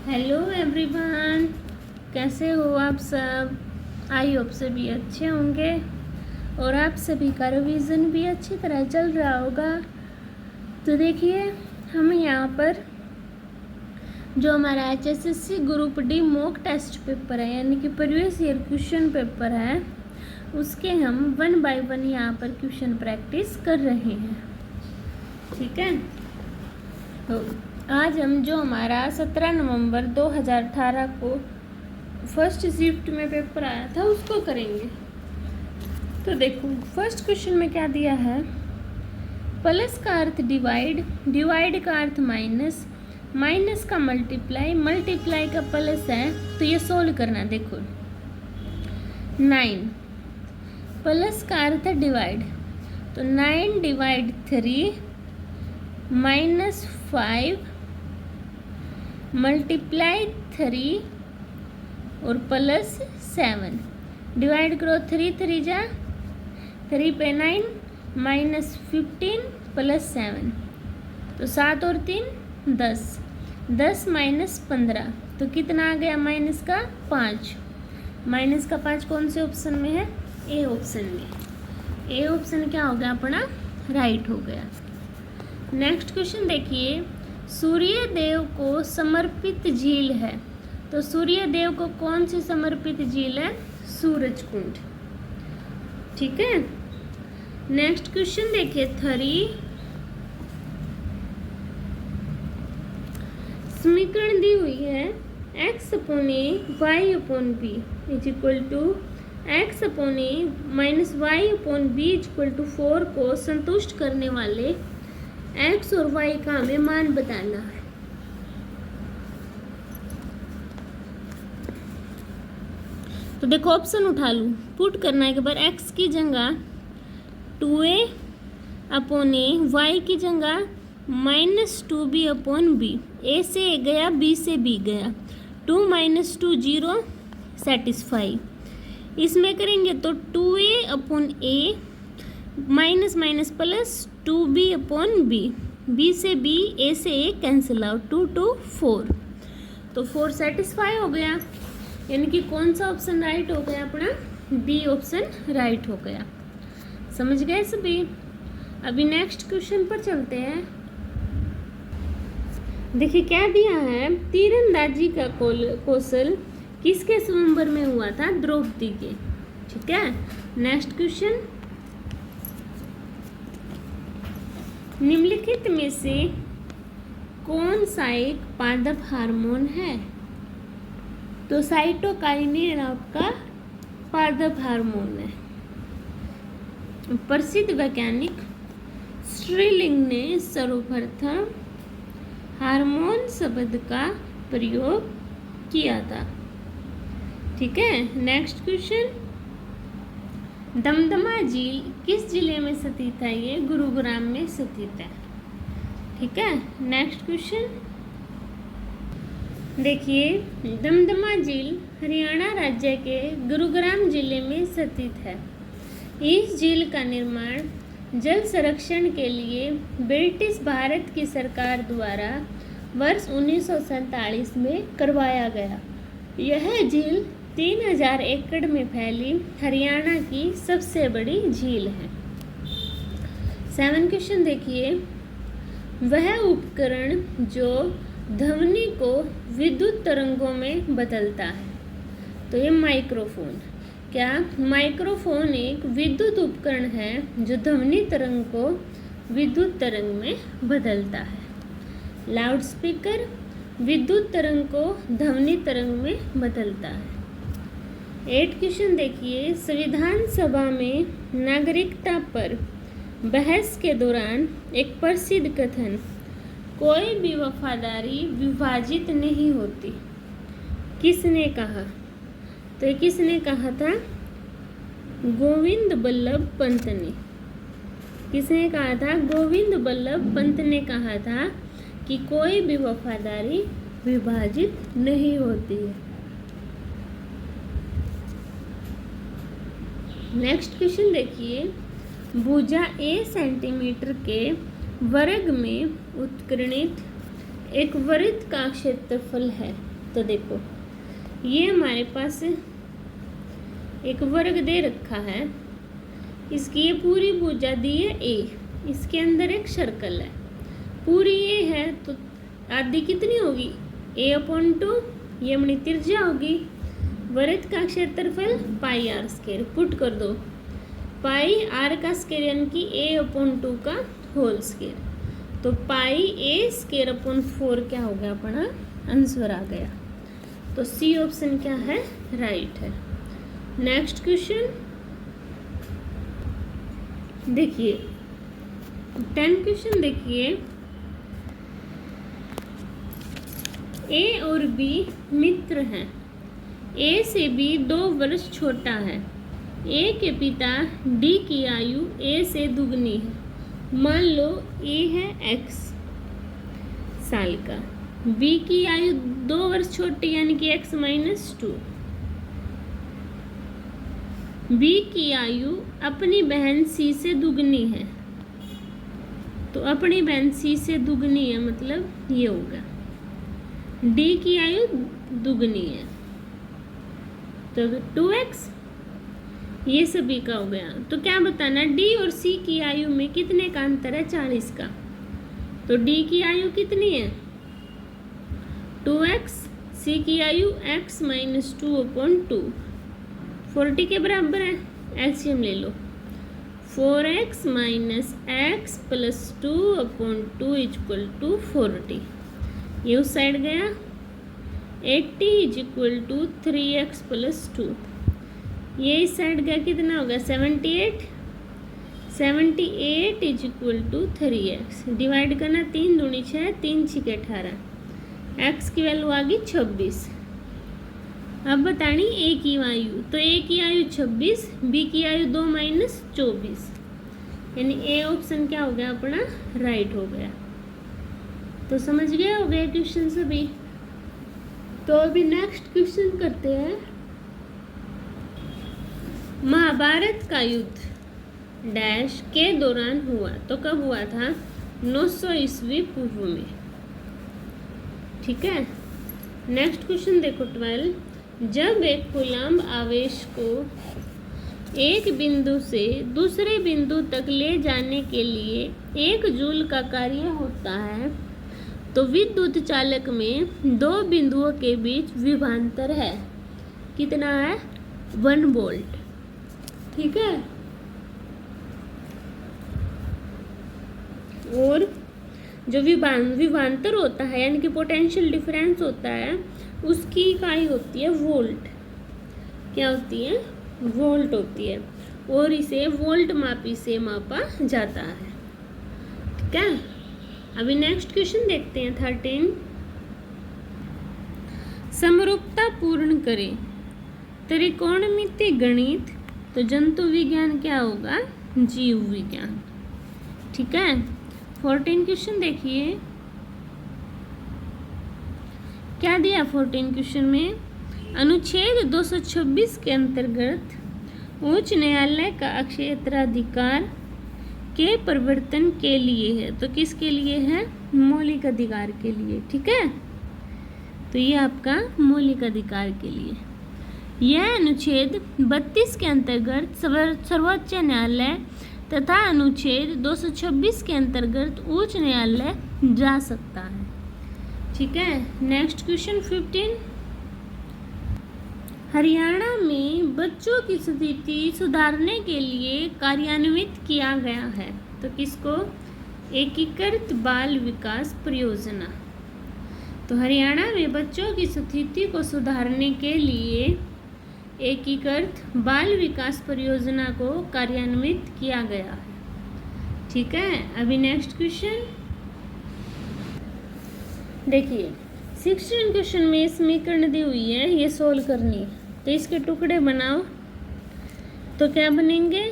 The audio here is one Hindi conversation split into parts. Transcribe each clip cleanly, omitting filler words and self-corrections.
हेलो एवरीवन, कैसे हो आप सब। आई होप सभी अच्छे होंगे और आप सभी का रिवीजन भी अच्छी तरह चल रहा होगा। तो देखिए, हम यहाँ पर जो हमारा HSSC group D mock test paper है, यानी कि प्रीवियस ईयर क्वेश्चन पेपर है, उसके हम 1 बाय 1 यहाँ पर क्वेश्चन प्रैक्टिस कर रहे हैं। ठीक है, तो आज हम जो हमारा 17 नवंबर 2018 को फर्स्ट शिफ्ट में पेपर आया था उसको करेंगे। तो देखो, फर्स्ट क्वेश्चन में क्या दिया है। प्लस का अर्थ डिवाइड, डिवाइड का अर्थ माइनस, माइनस का मल्टीप्लाई, मल्टीप्लाई का प्लस है, तो ये सोल्व करना। देखो 9 प्लस का अर्थ है डिवाइड, तो 9 डिवाइड 3 माइनस 5 मल्टीप्लाई 3 और प्लस 7। डिवाइड करो 3 3 जा 3 पे 9 माइनस 15 प्लस 7, तो 7 और 3 10, 10 माइनस 15, तो कितना आ गया माइनस का 5। माइनस का 5 कौन से ऑप्शन में है? ए ऑप्शन में। ए ऑप्शन क्या हो गया अपना? राइट हो गया। नेक्स्ट क्वेश्चन देखिए, सूर्य देव को समर्पित झील है, तो सूर्य देव को कौन सी समर्पित झील है? सूरज कुंड। ठीक है, नेक्स्ट क्वेश्चन देखिए 3, समीकरण दी हुई है x upon A Y upon B is equal to x upon A minus Y upon B is equal to 4 को संतुष्ट करने वाले x और y का हमें मान बताना है। तो देखो, ऑप्शन उठा लूँ, पुट करना है एक बार। x की जगह 2a अपॉन ए, वाई की जगह minus 2b upon B. A से ए गया, बी से बी गया, 2 माइनस 2 0, सेटिस्फाई। इसमें करेंगे तो 2a upon A minus minus plus 2b upon B, B से बी, ए से ए कैंसिल आउट, 2 2 4, तो 4 सेटिस्फाई हो गया। यानी कि कौन सा ऑप्शन राइट हो गया अपना? बी ऑप्शन राइट हो गया। समझ गए सभी? अभी नेक्स्ट क्वेश्चन पर चलते हैं। देखिए क्या दिया है, तीरंदाजी का कौशल किसके स्वयंवर में हुआ था? द्रौपदी के। ठीक है, नेक्स्ट क्वेश्चन, निम्नलिखित में से कौन सा एक पादप हार्मोन है? तो साइटोकाइनिन आपका पादप हार्मोन है। प्रसिद्ध वैज्ञानिक स्ट्रीलिंग ने सर्वप्रथम हार्मोन शब्द का प्रयोग किया था। ठीक है, नेक्स्ट क्वेश्चन, दमदमा झील किस जिले में स्थित है? ये गुरुग्राम में स्थित है। ठीक है, नेक्स्ट क्वेश्चन देखिए, दमदमा झील हरियाणा राज्य के गुरुग्राम जिले में स्थित है। इस झील का निर्माण जल संरक्षण के लिए ब्रिटिश भारत की सरकार द्वारा वर्ष 1947 में करवाया गया। यह झील 3000 एकड़ में फैली हरियाणा की सबसे बड़ी झील है। 7 क्वेश्चन देखिए, वह उपकरण जो ध्वनि को विद्युत तरंगों में बदलता है, तो ये माइक्रोफोन। क्या माइक्रोफोन एक विद्युत उपकरण है जो ध्वनि तरंग को विद्युत तरंग में बदलता है? लाउड स्पीकर विद्युत तरंग को ध्वनि तरंग में बदलता है। 8 क्वेश्चन देखिए, संविधान सभा में नागरिकता पर बहस के दौरान एक प्रसिद्ध कथन, कोई भी वफादारी विभाजित नहीं होती, किसने कहा? तो ये किसने कहा था? गोविंद बल्लभ पंत ने। किसने कहा था? गोविंद बल्लभ पंत ने कहा था कि कोई भी वफादारी विभाजित नहीं होती है। नेक्स्ट क्वेश्चन देखिए, भुजा ए सेंटीमीटर के वर्ग में उत्कीर्णित एक वृत्त का क्षेत्रफल है। तो देखो ये हमारे पास एक वर्ग दे रखा है, इसकी ये पूरी भुजा दी है ए, इसके अंदर एक सर्कल है, पूरी ए है तो आधी कितनी होगी a/2, ये अपनी त्रिज्या होगी। वृत्त का क्षेत्रफल पाई आर स्क्वायर, पुट कर दो पाई आर का स्क्वायर यानी कि a/2 का होल स्क्वायर, तो पाई a स्क्वायर अपॉन 4 क्या हो गया अपना आंसर आ गया। तो सी ऑप्शन क्या है राइट है। नेक्स्ट क्वेश्चन देखिए 10 क्वेश्चन देखिए। ए और बी मित्र हैं, ए से बी 2 वर्ष छोटा है, ए के पिता डी की आयु ए से दुगनी है। मान लो ए है x साल का, बी की आयु 2 वर्ष छोटी यानी कि x - 2। बी की आयु अपनी बहन सी से दुगनी है, तो अपनी बहन सी से दुगनी है मतलब ये होगा। डी की आयु दुगनी है तो 2x, ये सभी का हो गया। तो क्या बताना, डी और सी की आयु में कितने का अंतर है 40 का, तो डी की आयु कितनी है 2x, सी की आयु x - 2/2 40 के बराबर है। एलसीएम ले लो, 4x - x + 2/2 = 40, ये उस साइड गया। 80 = 3x + 2, ये इस साइड गया कितना होगा 78, 78 = 3x, डिवाइड करना 3 दूनी 6, 3 6 18, x की वैल्यू आ गई 26। अब बतानी ए की आयु, तो ए की आयु 26, बी की आयु 2 - 24, यानी ए ऑप्शन क्या हो गया अपना राइट हो गया। तो समझ गए हो गए क्वेश्चन सभी। तो अभी नेक्स्ट क्वेश्चन करते हैं। महाभारत का युद्ध डैश के दौरान हुआ, तो कब हुआ था 900 ईस्वी पूर्व में। ठीक है, नेक्स्ट क्वेश्चन देखो 12। जब एक कूलम्ब आवेश को एक बिंदु से दूसरे बिंदु तक ले जाने के लिए 1 जूल का कार्य होता है, तो विद्युत चालक में 2 बिंदुओं के बीच विभवांतर है, कितना है 1 वोल्ट। ठीक है, और जो विभवांतर होता है यानी कि पोटेंशियल डिफरेंस होता है, उसकी इकाई होती है वोल्ट। क्या होती है वोल्ट होती है, और इसे वोल्ट मापी से मापा जाता है। ठीक है, अभी नेक्स्ट क्वेश्चन देखते हैं 13। समरूपता पूर्ण करें, त्रिकोणमिति गणित, तो जंतु विज्ञान क्या होगा जीव विज्ञान। ठीक है, 14 क्वेश्चन देखिए क्या दिया 14 क्वेश्चन में। अनुच्छेद 226 के अंतर्गत उच्च न्यायालय का क्षेत्राधिकार के परिवर्तन के लिए है, तो किसके लिए है मौलिक अधिकार के लिए। ठीक है, तो ये आपका मौलिक अधिकार के लिए। यह अनुच्छेद 32 के अंतर्गत सर्वोच्च न्यायालय तथा अनुच्छेद 226 के अंतर्गत उच्च न्यायालय जा सकता है। ठीक है, नेक्स्ट क्वेश्चन 15। हरियाणा में बच्चों की स्थिति सुधारने के लिए कार्यान्वित किया गया है, तो किसको एकीकृत बाल विकास परियोजना। तो हरियाणा में बच्चों की स्थिति को सुधारने के लिए एकीकृत बाल विकास परियोजना को कार्यान्वित किया गया है। ठीक है, अभी नेक्स्ट क्वेश्चन देखिए 16 क्वेश्चन में समीकरण दी हुई है, ये सोल्व करनी है, तो इसके टुकड़े बनाओ। तो क्या बनेंगे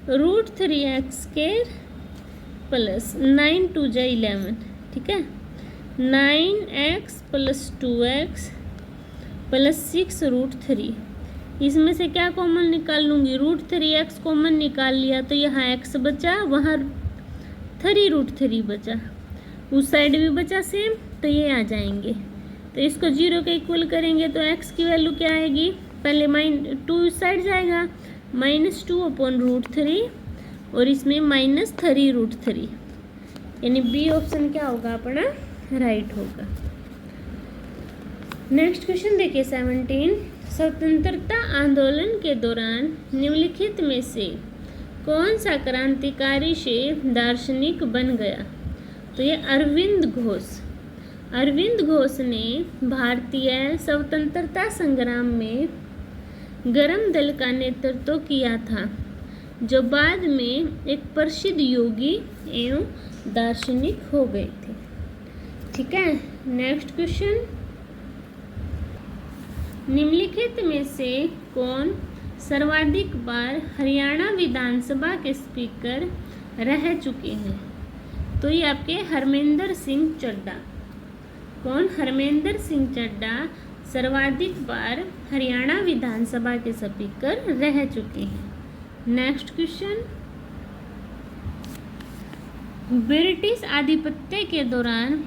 √3x² + 9 2 × 11। ठीक है, 9x + 2x + 6 √3, इसमें से क्या कॉमन निकाल लूँगी √3x कॉमन निकाल लिया, तो यहाँ x बचा, वहाँ 3 √3 बचा, उस साइड भी बचा सेम, तो ये आ जाएंगे तो इसको 0 के इक्वल करेंगे तो x की वैल्यू क्या आएगी, पहले -2 इस साइड जाएगा, -2/√3 और इसमें -3√3, यानी बी ऑप्शन क्या होगा अपना राइट होगा। नेक्स्ट क्वेश्चन देखिए 17, स्वतंत्रता आंदोलन के दौरान निम्नलिखित में से कौन सा क्रांतिकारी से दार्शनिक बन गया। तो ये अरविंद घोष ने भारतीय स्वतंत्रता संग्राम में गरम दल का नेतृत्व किया था, जो बाद में एक प्रसिद्ध योगी एवं दार्शनिक हो गए थे। ठीक है, नेक्स्ट क्वेश्चन, निम्नलिखित में से कौन सर्वाधिक बार हरियाणा विधानसभा के स्पीकर रह चुके हैं। तो ये आपके हरमेंद्र सिंह चड्ढा। कौन, हरमेंद्र सिंह चड्ढा सर्वाधिक बार हरियाणा विधानसभा के स्पीकर रह चुके हैं। नेक्स्ट क्वेश्चन, ब्रिटिश आधिपत्य के दौरान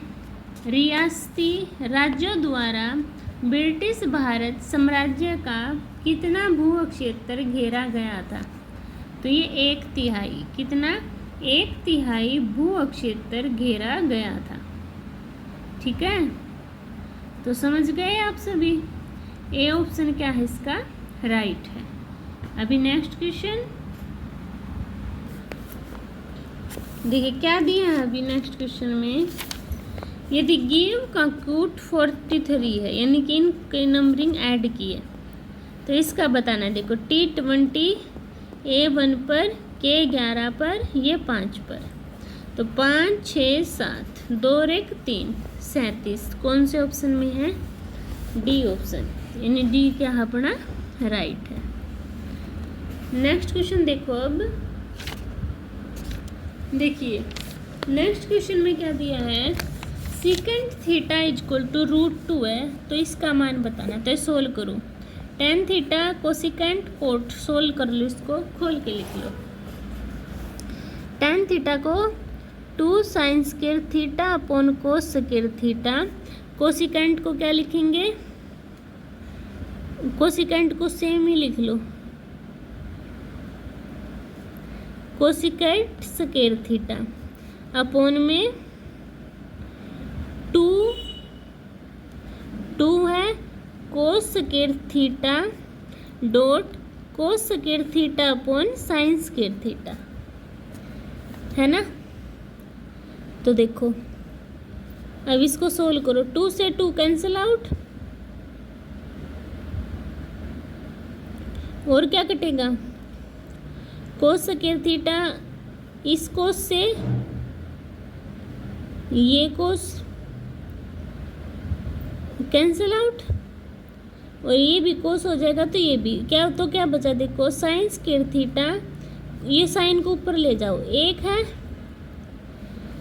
रियासती राज्यों द्वारा ब्रिटिश भारत साम्राज्य का कितना भू क्षेत्र घेरा गया था। तो ये 1/3, कितना, 1/3 भू क्षेत्र घेरा गया था। ठीक है, तो समझ गए आप सभी, ए ऑप्शन क्या है इसका राइट है। अभी नेक्स्ट क्वेश्चन देखिए क्या दिया है अभी नेक्स्ट क्वेश्चन में, यदि गिव का कूट 43 है, यानी कि इनकी नंबरिंग ऐड की है, तो इसका बताना। देखो T20 A1 पर, K11 पर, ये 5 पर, तो 5 6 7 2 और 1 3 37 कौन से ऑप्शन में है, डी ऑप्शन, यानी डी क्या अपना राइट है। नेक्स्ट क्वेश्चन देखो, अब देखिए नेक्स्ट क्वेश्चन में क्या दिया है, सेकेंड थीटा =√2 है, तो इसका मान बताना। तो सोल्व करो, tan theta cosecant cot solve कर लो, इसको खोल के लिख लो। tan थीटा को 2 sin square theta upon cos square theta, cosecant को क्या लिखेंगे, कोसिकेंट को सेम ही लिख लो, कोसिकेंट स्क्वायर थीटा अपॉन में 2 है cos square theta dot cos square theta upon sine square theta, है ना। तो देखो अब इसको सोल्व करो, 2 से 2 कैंसिल आउट, और क्या कटेगा, कोस स्क्वायर थीटा इस कोस से ये कोस कैंसिल आउट, और ये भी कोस हो जाएगा, तो ये भी क्या, तो क्या बचा, देखो साइन स्क्वायर थीटा, ये साइन को ऊपर ले जाओ, 1 है,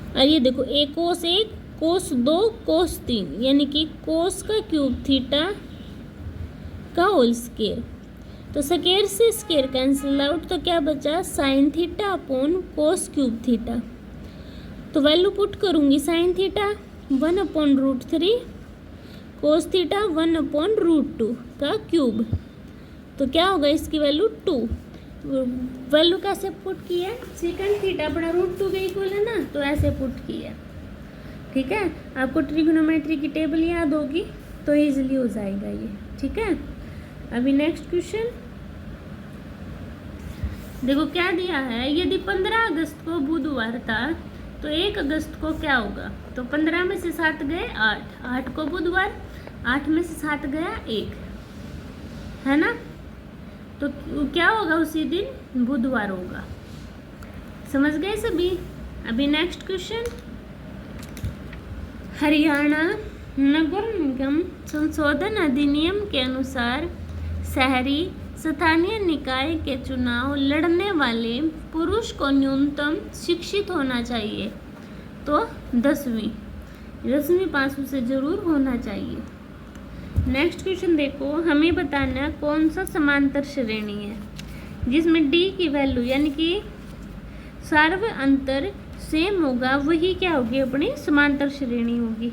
और ये देखो एक कोस 1 कोस 2 कोस 3, यानी कि कोस का क्यूब थीटा का होल स्क्वायर, तो स्क्वायर से स्क्वायर कैंसिल आउट, तो क्या बचा, sine theta upon cos cube theta. तो वैल्यू पुट करूंगी, साइन थीटा 1/√3, कोस थीटा 1/√2 का क्यूब, तो क्या होगा इसकी वैल्यू 2। वैल्यू कैसे पुट की है, सेकंड थीटा अपना √2 के इक्वल है ना, तो ऐसे पुट की है। ठीक है, आपको ट्रिग्नोमेट्री की टेबल याद होगी तो इजीली हो जाएगा ये। ठीक है, अभी नेक्स्ट क्वेश्चन देखो क्या दिया है, यदि 15 अगस्त को बुधवार था तो 1 अगस्त को क्या होगा। तो 15 में से 7 गए 8 को बुधवार, 8 में से 7 गया 1, है ना, तो क्या होगा उसी दिन बुधवार होगा। समझ गए सभी। अभी नेक्स्ट क्वेश्चन, हरियाणा नगर निगम संशोधन अधिनियम के अनुसार शहरी स्थानीय निकाय के चुनाव लड़ने वाले पुरुष को न्यूनतम शिक्षित होना चाहिए, तो 10वीं पास उसे जरूर होना चाहिए। नेक्स्ट क्वेश्चन देखो, हमें बताना कौन सा समांतर श्रेणी है जिसमें डी की वैल्यू यानी कि सार्व अंतर सेम होगा, वही क्या होगी अपनी समांतर श्रेणी होगी।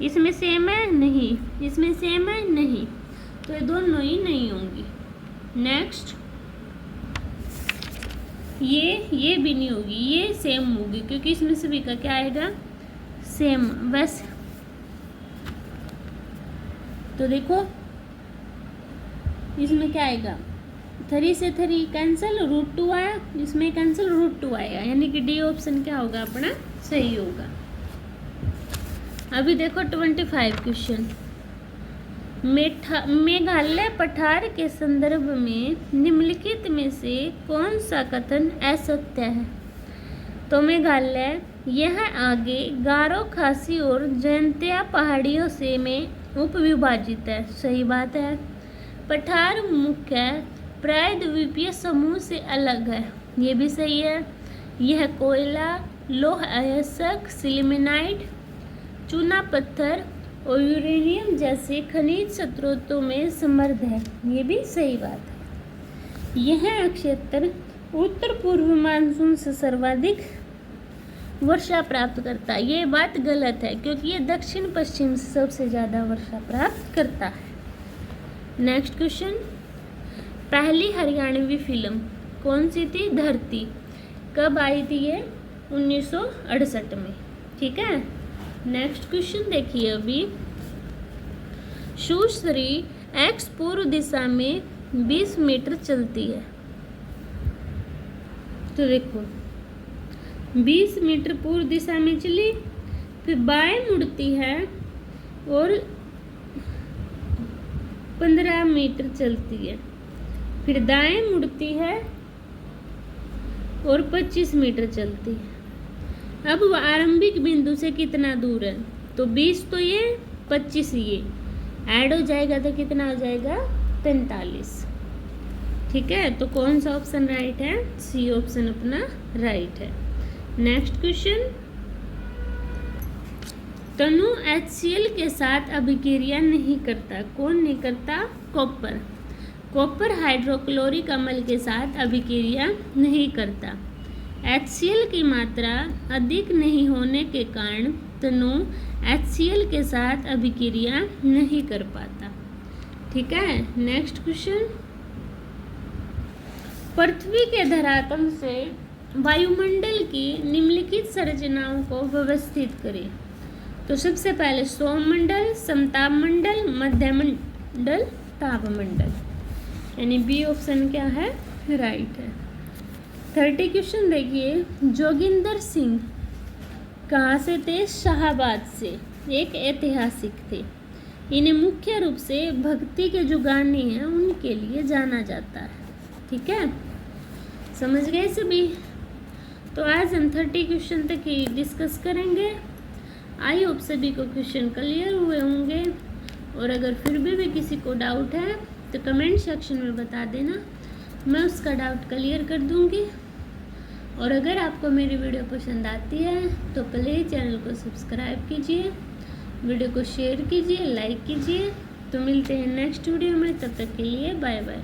इसमें सेम है नहीं, इसमें सेम है नहीं, तो ये दोनों ही नहीं होंगी। नेक्स्ट ये भी नहीं होगी, ये सेम होगी क्योंकि इसमें सभी का क्या आएगा, सेम। बस तो देखो इसमें क्या आएगा, 3 से 3 कैंसिल, √2 आया, इसमें कैंसिल, √2 आएगा, यानी कि डी ऑप्शन क्या होगा अपना सही होगा। अभी देखो 25 क्वेश्चन। मेघालय पठार के संदर्भ में निम्नलिखित में से कौन सा कथन असत्य है। तो मेघालय यह आगे गारो, खासी और जयंतिया पहाड़ियों से में उपविभाजित है, सही बात है। पठार मुख्य प्रायद्वीपीय समूह से अलग है, ये भी सही है। यह कोयला, लौह अयस्क, सिलिमेनाइट, चूना पत्थर और यूरेनियम जैसे खनिज स्रोतों में समृद्ध है, ये भी सही बात है। यह क्षेत्र उत्तर पूर्व मानसून से सर्वाधिक वर्षा प्राप्त करता है, ये बात गलत है क्योंकि ये दक्षिण पश्चिम से सबसे ज़्यादा वर्षा प्राप्त करता है। नेक्स्ट क्वेश्चन, पहली हरियाणवी फिल्म कौन सी थी, धरती, कब आई थी ये, 1968 में, ठीक है। नेक्स्ट क्वेश्चन देखिए अभी, सुश्री एक्स पूर्व दिशा में 20 मीटर चलती है। तो देखो 20 मीटर पूर्व दिशा में चली, फिर बाएं मुड़ती है और 15 मीटर चलती है, फिर दाएं मुड़ती है और 25 मीटर चलती है। अब वह आरंभिक बिंदु से कितना दूर है, तो 20 तो ये, 25 ये, ऐड हो जाएगा तो कितना हो जाएगा, 45, ठीक है। तो कौन सा ऑप्शन राइट है, सी ऑप्शन अपना राइट है। नेक्स्ट क्वेश्चन, तनु HCl के साथ अभिक्रिया नहीं करता, कौन नहीं करता, कॉपर। कॉपर हाइड्रोक्लोरिक अम्ल के साथ अभिक्रिया नहीं करता। HCl की मात्रा अधिक नहीं होने के कारण तनु HCl के साथ अभिक्रिया नहीं कर पाता, ठीक है। नेक्स्ट क्वेश्चन, पृथ्वी के धरातल से वायुमंडल की निम्नलिखित संरचनाओं को व्यवस्थित करें। तो सबसे पहले सौरमंडल, समतापमंडल, मध्यमंडल, तापमंडल, यानी बी ऑप्शन क्या है, राइट है। 30 क्वेश्चन देखिए, जोगिंदर सिंह कहाँ से थे, शाहाबाद से, एक ऐतिहासिक थे। इन्हें मुख्य रूप से भक्ति के जो गाने हैं उनके लिए जाना जाता है, ठीक है, समझ गए सभी। तो आज हम 30 क्वेश्चन तक ही डिस्कस करेंगे। आई होप सभी को क्वेश्चन क्लियर हुए होंगे, और अगर फिर भी किसी को डाउट है तो कमेंट सेक्शन में बता देना, मैं उसका डाउट क्लियर कर दूंगी। और अगर आपको मेरी वीडियो पसंद आती है तो प्लीज़ चैनल को सब्सक्राइब कीजिए, वीडियो को शेयर कीजिए, लाइक कीजिए। तो मिलते हैं नेक्स्ट वीडियो में, तब तक के लिए बाय बाय।